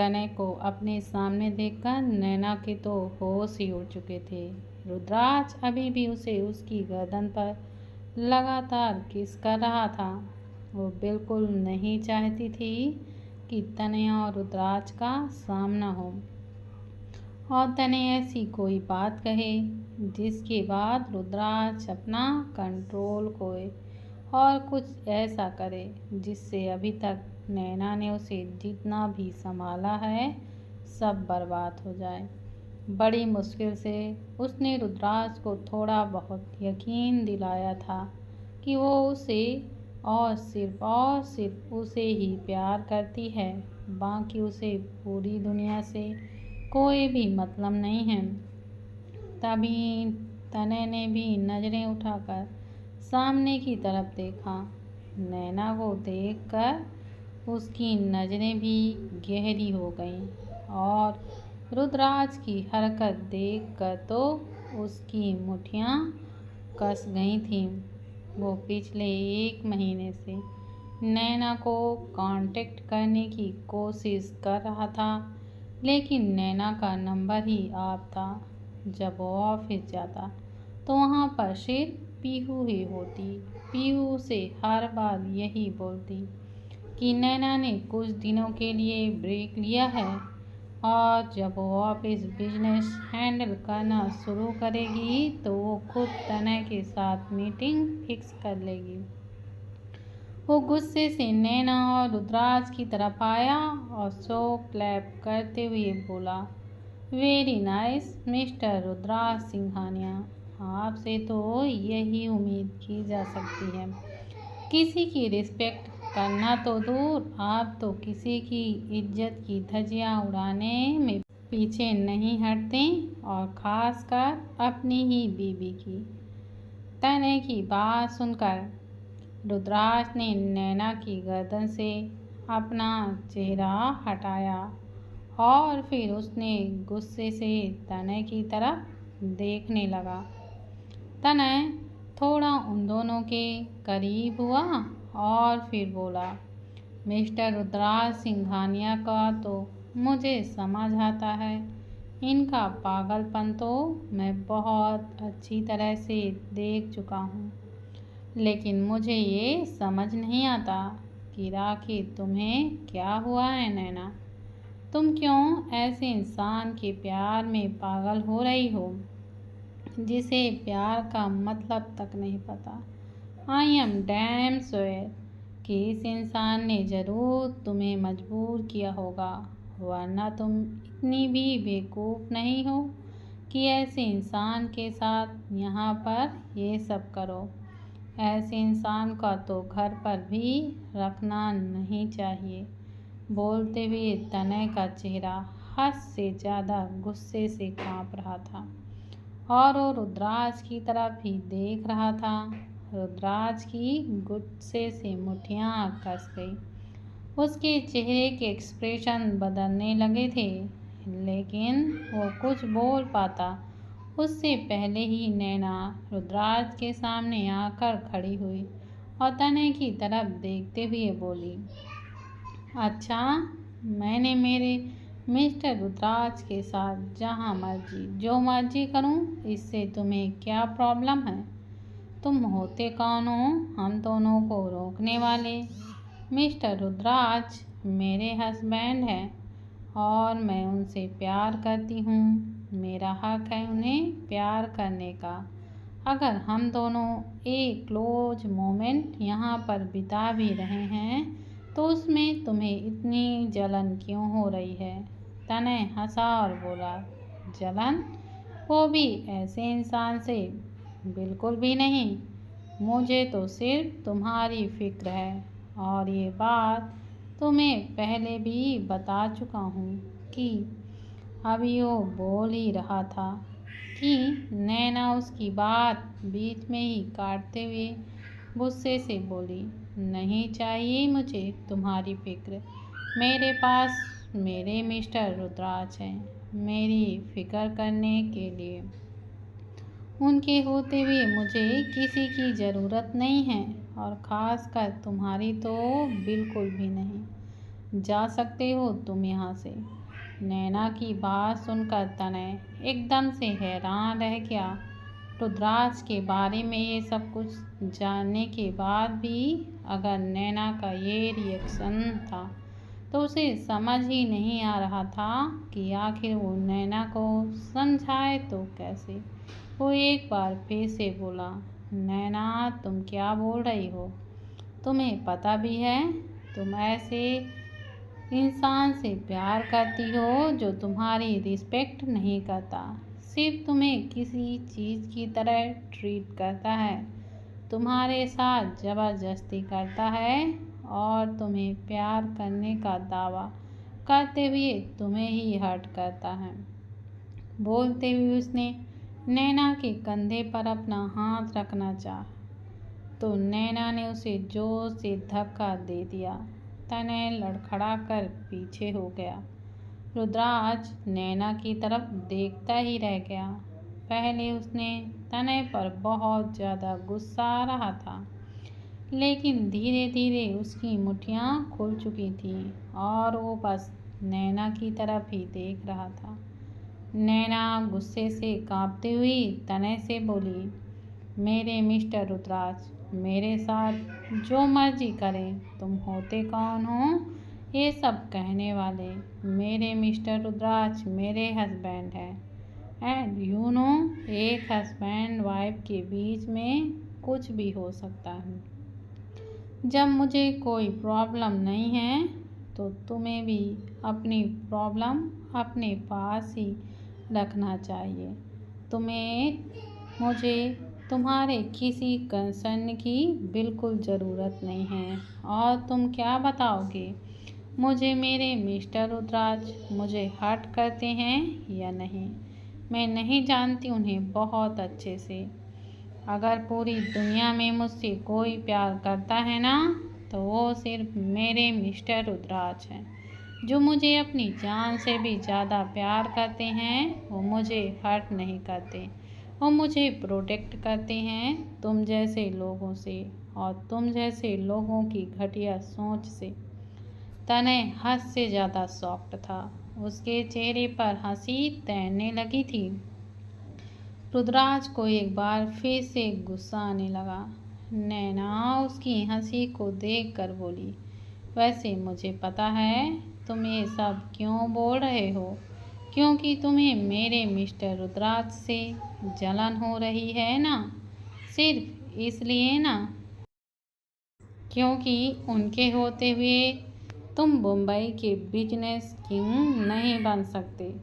तनय को अपने सामने देखकर नैना के तो होश ही उड़ चुके थे। रुद्राज अभी भी उसे उसकी गर्दन पर लगातार किस कर रहा था। वो बिल्कुल नहीं चाहती थी कि तनय और रुद्राज का सामना हो और तनय ऐसी कोई बात कहे जिसके बाद रुद्राज अपना कंट्रोल खोए और कुछ ऐसा करे जिससे अभी तक नैना ने उसे जितना भी संभाला है सब बर्बाद हो जाए। बड़ी मुश्किल से उसने रुद्राज को थोड़ा बहुत यकीन दिलाया था कि वो उसे और सिर्फ उसे ही प्यार करती है, बाकी उसे पूरी दुनिया से कोई भी मतलब नहीं है। तभी तनय ने भी नज़रें उठाकर सामने की तरफ देखा। नैना को देखकर उसकी नज़रें भी गहरी हो गईं और रुद्राज की हरकत देखकर तो उसकी मुट्ठियाँ कस गई थीं। वो पिछले 1 महीने से नैना को कांटेक्ट करने की कोशिश कर रहा था, लेकिन नैना का नंबर ही ऑफ था। जब वो ऑफिस जाता तो वहाँ पर सिर्फ पीहू ही होती। पीहू से हर बार यही बोलती कि नैना ने कुछ दिनों के लिए ब्रेक लिया है और जब वो ऑफिस बिजनेस हैंडल करना शुरू करेगी तो वो खुद तनय के साथ मीटिंग फिक्स कर लेगी। वो गुस्से से नैना और रुद्राज की तरफ आया और सो क्लैप करते हुए बोला, very nice mister Rudras Singhania. आपसे तो यही उम्मीद की जा सकती है। किसी की रिस्पेक्ट करना तो दूर, आप तो किसी की इज्जत की धज्जियां उड़ाने में पीछे नहीं हटते और खासकर अपनी ही बीवी की। तनय की बात सुनकर रुद्राज ने नैना की गर्दन से अपना चेहरा हटाया और फिर उसने गुस्से से तनय की तरफ देखने लगा। तनय थोड़ा उन दोनों के करीब हुआ और फिर बोला, मिस्टर रुद्राज सिंघानिया का तो मुझे समझ आता है। इनका पागलपन तो मैं बहुत अच्छी तरह से देख चुका हूँ, लेकिन मुझे ये समझ नहीं आता कि आखिर तुम्हें क्या हुआ है नैना। तुम क्यों ऐसे इंसान के प्यार में पागल हो रही हो जिसे प्यार का मतलब तक नहीं पता। आई एम डैम श्योर कि इस इंसान ने ज़रूर तुम्हें मजबूर किया होगा, वरना तुम इतनी भी बेवकूफ़ नहीं हो कि ऐसे इंसान के साथ यहाँ पर ये सब करो। ऐसे इंसान का तो घर पर भी रखना नहीं चाहिए। बोलते हुए तनय का चेहरा हद से ज़्यादा गुस्से से काँप रहा था और वो रुद्राज की तरफ ही देख रहा था। रुद्राज की गुस्से से मुट्ठियाँ कस गई। उसके चेहरे के एक्सप्रेशन बदलने लगे थे, लेकिन वो कुछ बोल पाता उससे पहले ही नैना रुद्राज के सामने आकर खड़ी हुई और तनय की तरफ देखते हुए बोली, अच्छा, मैंने मेरे मिस्टर रुद्राज के साथ जहाँ मर्जी जो मर्जी करूँ, इससे तुम्हें क्या प्रॉब्लम है? तुम होते कौन हो हम दोनों को रोकने वाले? मिस्टर रुद्राज मेरे हस्बैंड हैं और मैं उनसे प्यार करती हूँ। मेरा हक है उन्हें प्यार करने का। अगर हम दोनों एक क्लोज मोमेंट यहाँ पर बिता भी रहे हैं तो उसमें तुम्हें इतनी जलन क्यों हो रही है? तनय हंसा और बोला, जलन? वो भी ऐसे इंसान से? बिल्कुल भी नहीं। मुझे तो सिर्फ तुम्हारी फिक्र है और ये बात तुम्हें पहले भी बता चुका हूँ कि अभी वो बोल ही रहा था कि नैना उसकी बात बीच में ही काटते हुए गुस्से से बोली, नहीं चाहिए मुझे तुम्हारी फिक्र। मेरे पास मेरे मिस्टर रुद्राज हैं मेरी फिक्र करने के लिए। उनके होते हुए मुझे किसी की ज़रूरत नहीं है और ख़ासकर तुम्हारी तो बिल्कुल भी नहीं। जा सकते हो तुम यहाँ से। नैना की बात सुनकर तनय एकदम से हैरान रह गया। रुद्राज के बारे में ये सब कुछ जानने के बाद भी अगर नैना का ये रिएक्शन था तो उसे समझ ही नहीं आ रहा था कि आखिर वो नैना को समझाए तो कैसे। वो एक बार फिर से बोला, नैना तुम क्या बोल रही हो? तुम्हें पता भी है तुम ऐसे इंसान से प्यार करती हो जो तुम्हारी रिस्पेक्ट नहीं करता, सिर्फ तुम्हें किसी चीज़ की तरह ट्रीट करता है, तुम्हारे साथ ज़बरदस्ती करता है और तुम्हें प्यार करने का दावा करते हुए तुम्हें ही हर्ट करता है। बोलते हुए उसने नैना के कंधे पर अपना हाथ रखना चाहा तो नैना ने उसे जोर से धक्का दे दिया। तनय लड़खड़ा कर पीछे हो गया। रुद्राज नैना की तरफ देखता ही रह गया। पहले उसने तनय पर बहुत ज़्यादा गुस्सा आ रहा था, लेकिन धीरे धीरे उसकी मुट्ठियाँ खुल चुकी थीं और वो बस नैना की तरफ ही देख रहा था। नैना गुस्से से कांपती हुई तनय से बोली, मेरे मिस्टर रुद्राज, मेरे साथ जो मर्जी करें, तुम होते कौन हो ये सब कहने वाले? मेरे मिस्टर रुद्राज मेरे हस्बैंड हैं एंड यू नो एक हस्बैंड वाइफ के बीच में कुछ भी हो सकता है। जब मुझे कोई प्रॉब्लम नहीं है तो तुम्हें भी अपनी प्रॉब्लम अपने पास ही रखना चाहिए। तुम्हें मुझे तुम्हारे किसी कंसर्न की बिल्कुल ज़रूरत नहीं है। और तुम क्या बताओगे मुझे मेरे मिस्टर रुद्राज मुझे हर्ट करते हैं या नहीं? मैं नहीं जानती उन्हें बहुत अच्छे से। अगर पूरी दुनिया में मुझसे कोई प्यार करता है ना तो वो सिर्फ मेरे मिस्टर रुद्राज हैं, जो मुझे अपनी जान से भी ज़्यादा प्यार करते हैं। वो मुझे हर्ट नहीं करते, वो मुझे प्रोटेक्ट करते हैं तुम जैसे लोगों से और तुम जैसे लोगों की घटिया सोच से। तनय हद से ज़्यादा शॉक्ड था। उसके चेहरे पर हंसी तैरने लगी थी। रुद्राज को एक बार फिर से गुस्सा आने लगा। नैना उसकी हंसी को देखकर बोली, वैसे मुझे पता है तुम ये सब क्यों बोल रहे हो, क्योंकि तुम्हें मेरे मिस्टर रुद्राज से जलन हो रही है ना? सिर्फ इसलिए ना क्योंकि उनके होते हुए तुम मुंबई के बिजनेस किंग नहीं बन सकते।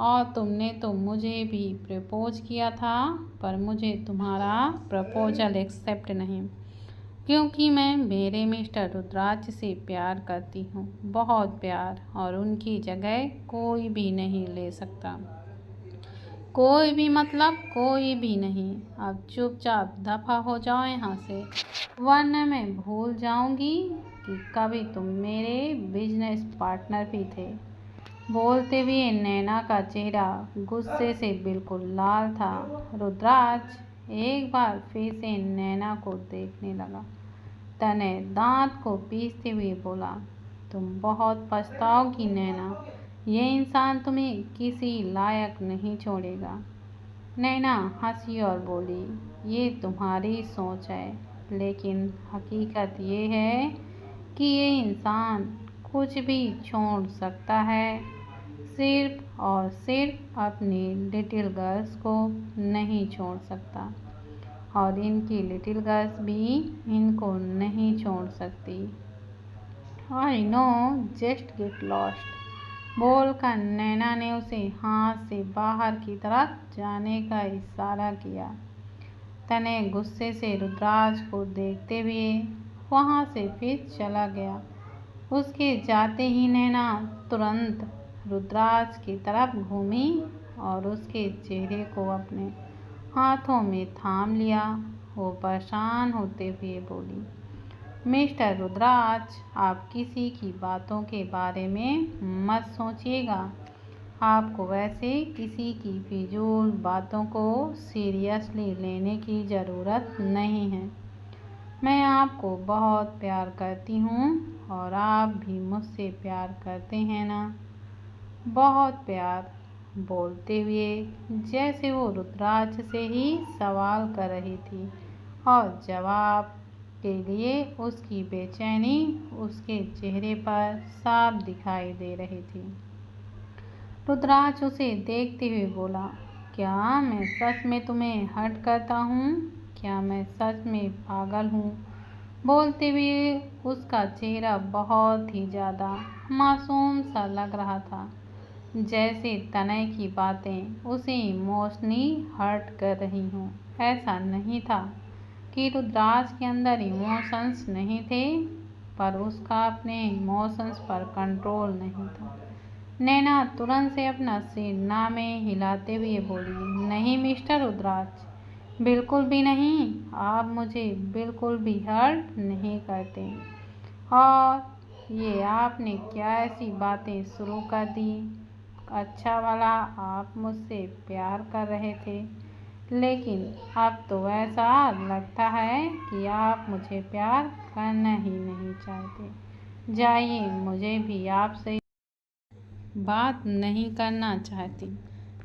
और तुमने तो मुझे भी प्रपोज किया था, पर मुझे तुम्हारा प्रपोजल एक्सेप्ट नहीं, क्योंकि मैं मेरे मिस्टर रुद्राज से प्यार करती हूँ, बहुत प्यार, और उनकी जगह कोई भी नहीं ले सकता। कोई भी मतलब कोई भी नहीं। अब चुपचाप दफ़ा हो जाओ यहाँ से, वरना मैं भूल जाऊँगी कि कभी तुम मेरे बिजनेस पार्टनर भी थे। बोलते हुए नैना का चेहरा गुस्से से बिल्कुल लाल था। रुद्राज एक बार फिर से नैना को देखने लगा। तनय दांत को पीसते हुए बोला, तुम बहुत पछताओगी नैना, ये इंसान तुम्हें किसी लायक नहीं छोड़ेगा। नैना हंसी और बोली, ये तुम्हारी सोच है, लेकिन हकीकत ये है कि ये इंसान कुछ भी छोड़ सकता है, सिर्फ और सिर्फ अपनी लिटिल गर्ल्स को नहीं छोड़ सकता, और इनकी लिटिल गर्ल्स भी इनको नहीं छोड़ सकती। I know, just get lost. बोलकर नैना ने उसे हाथ से बाहर की तरफ जाने का इशारा किया। तनय गुस्से से रुद्राज को देखते हुए वहाँ से फिर चला गया। उसके जाते ही नैना तुरंत रुद्राज की तरफ घूमी और उसके चेहरे को अपने हाथों में थाम लिया। वो परेशान होते हुए बोली, मिस्टर रुद्राज, आप किसी की बातों के बारे में मत सोचिएगा। आपको वैसे किसी की फिजूल बातों को सीरियसली लेने की ज़रूरत नहीं है। मैं आपको बहुत प्यार करती हूँ और आप भी मुझसे प्यार करते हैं ना। बहुत प्यार। बोलते हुए जैसे वो रुद्राक्ष से ही सवाल कर रही थी और जवाब के लिए उसकी बेचैनी उसके चेहरे पर साफ दिखाई दे रही थी। रुद्राक्ष उसे देखते हुए बोला, क्या मैं सच में तुम्हें हर्ट करता हूँ? क्या मैं सच में पागल हूँ? बोलते हुए उसका चेहरा बहुत ही ज़्यादा मासूम सा लग रहा था, जैसे तनय की बातें उसे इमोशनली हर्ट कर रही हों। ऐसा नहीं था कि रुद्राक्ष के अंदर इमोशंस नहीं थे, पर उसका अपने इमोशंस पर कंट्रोल नहीं था। नैना तुरंत से अपना सिर ना में हिलाते हुए बोली, नहीं मिस्टर रुद्राक्ष, बिल्कुल भी नहीं। आप मुझे बिल्कुल भी हर्ट नहीं करते। और ये आपने क्या ऐसी बातें शुरू कर दी? अच्छा वाला आप मुझसे प्यार कर रहे थे, लेकिन अब तो ऐसा लगता है कि आप मुझे प्यार करना ही नहीं चाहते। जाइए, मुझे भी आपसे बात नहीं करना चाहती।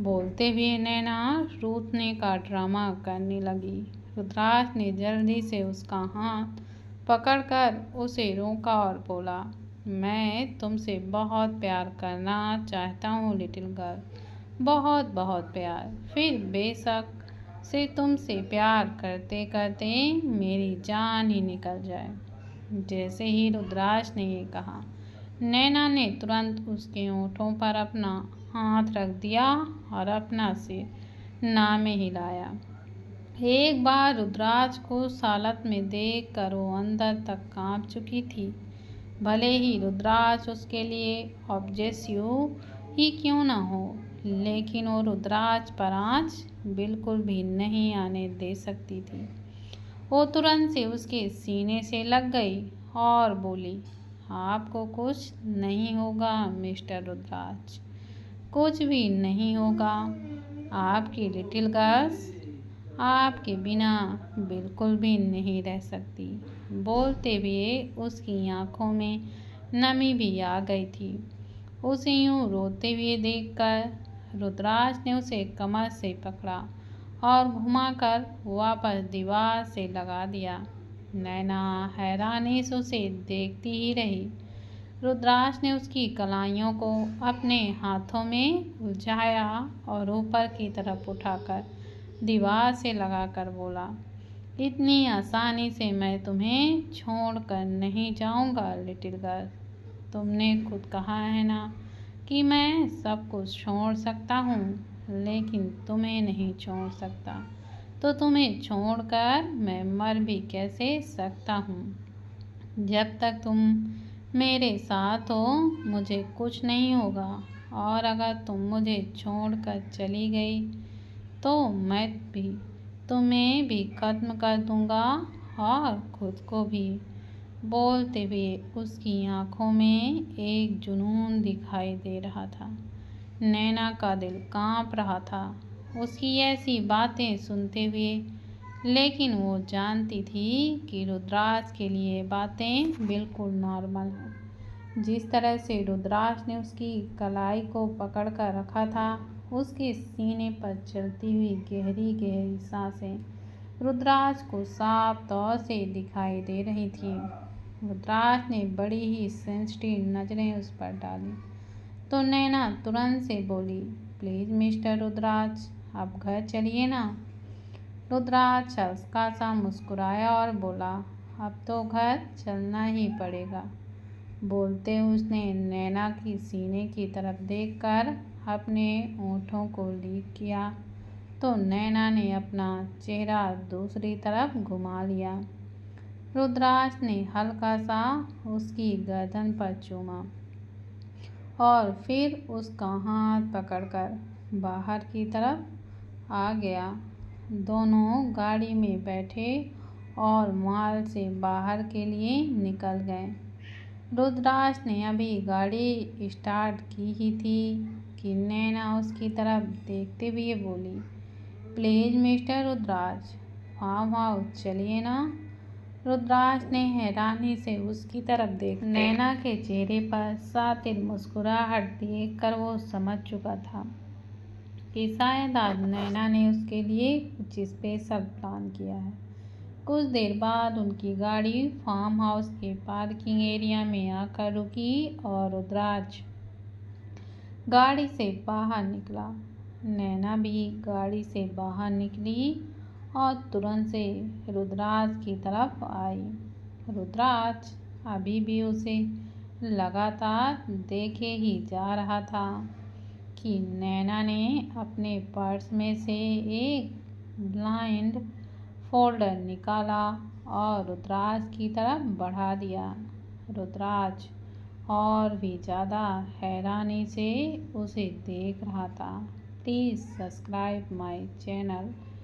बोलते हुए नैना रूठने का ड्रामा करने लगी। रुद्राक्ष ने जल्दी से उसका हाथ पकड़कर उसे रोका और बोला, मैं तुमसे बहुत प्यार करना चाहता हूँ लिटिल गर्ल, बहुत बहुत प्यार। फिर बेशक से तुमसे प्यार करते करते मेरी जान ही निकल जाए। जैसे ही रुद्राक्ष ने ये कहा, नैना ने तुरंत उसके होठों पर अपना हाथ रख दिया और अपना सिर ना में हिलाया। एक बार रुद्राक्ष को उस हालत में देख कर वो अंदर तक कांप चुकी थी। भले ही रुद्राक्ष उसके लिए ऑब्जेसिव ही क्यों न हो, लेकिन वो रुद्राक्ष पर आँच बिल्कुल भी नहीं आने दे सकती थी। वो तुरंत से उसके सीने से लग गई और बोली, आपको कुछ नहीं होगा मिस्टर रुद्राक्ष, कुछ भी नहीं होगा। आपकी लिटिल गर्ल्स आपके बिना बिल्कुल भी नहीं रह सकती। बोलते हुए उसकी आंखों में नमी भी आ गई थी। उसे यूं रोते हुए देखकर रुद्राक्ष ने उसे कमर से पकड़ा और घुमाकर वापस दीवार से लगा दिया। नैना हैरानी से उसे देखती ही रही। रुद्राक्ष ने उसकी कलाइयों को अपने हाथों में उलझाया और ऊपर की तरफ उठाकर दीवार से लगाकर बोला, इतनी आसानी से मैं तुम्हें छोड़कर नहीं जाऊंगा लिटिल गर्ल। तुमने खुद कहा है ना कि मैं सब कुछ छोड़ सकता हूँ, लेकिन तुम्हें नहीं छोड़ सकता। तो तुम्हें छोड़कर मैं मर भी कैसे सकता हूँ? जब तक तुम मेरे साथ हो मुझे कुछ नहीं होगा, और अगर तुम मुझे छोड़कर चली गई तो मैं भी तुम्हें भी खत्म कर दूंगा और खुद को भी। बोलते हुए उसकी आंखों में एक जुनून दिखाई दे रहा था। नैना का दिल कांप रहा था उसकी ऐसी बातें सुनते हुए, लेकिन वो जानती थी कि रुद्राक्ष के लिए बातें बिल्कुल नॉर्मल हैं। जिस तरह से रुद्राक्ष ने उसकी कलाई को पकड़ कर रखा था, उसके सीने पर चलती हुई गहरी गहरी सांसें रुद्राक्ष को साफ तौर से दिखाई दे रही थी। रुद्राक्ष ने बड़ी ही सेंसिटिव नज़रें उस पर डाली तो नैना तुरंत से बोली, प्लीज़ मिस्टर रुद्राक्ष, आप घर चलिए ना। रुद्राक्ष हल्का सा मुस्कुराया और बोला, अब तो घर चलना ही पड़ेगा। बोलते उसने नैना की सीने की तरफ देखकर अपने होठों को लीक किया तो नैना ने अपना चेहरा दूसरी तरफ घुमा लिया। रुद्राक्ष ने हल्का सा उसकी गर्दन पर चूमा और फिर उसका हाथ पकड़कर बाहर की तरफ आ गया। दोनों गाड़ी में बैठे और मॉल से बाहर के लिए निकल गए। रुद्राक्ष ने अभी गाड़ी स्टार्ट की ही थी कि नैना उसकी तरफ देखते हुए बोली, please mister Rudraksh, farm house चलिए ना। रुद्राज ने हैरानी से उसकी तरफ देखा। नैना के चेहरे पर सातिर मुस्कुराहट देखकर वो समझ चुका था कि शायद आज नैना ने उसके लिए कुछ स्पेशल प्लान किया है। कुछ देर बाद उनकी गाड़ी फार्म हाउस के पार्किंग एरिया में आकर रुकी और रुद्राज गाड़ी से बाहर निकला। नैना भी गाड़ी से बाहर निकली और तुरंत से रुद्राज की तरफ आई। रुद्राज अभी भी उसे लगातार देखे ही जा रहा था कि नैना ने अपने पर्स में से एक ब्लाइंड फोल्डर निकाला और रुद्राज की तरफ बढ़ा दिया। रुद्राज और भी ज़्यादा हैरानी से उसे देख रहा था। Please subscribe my channel.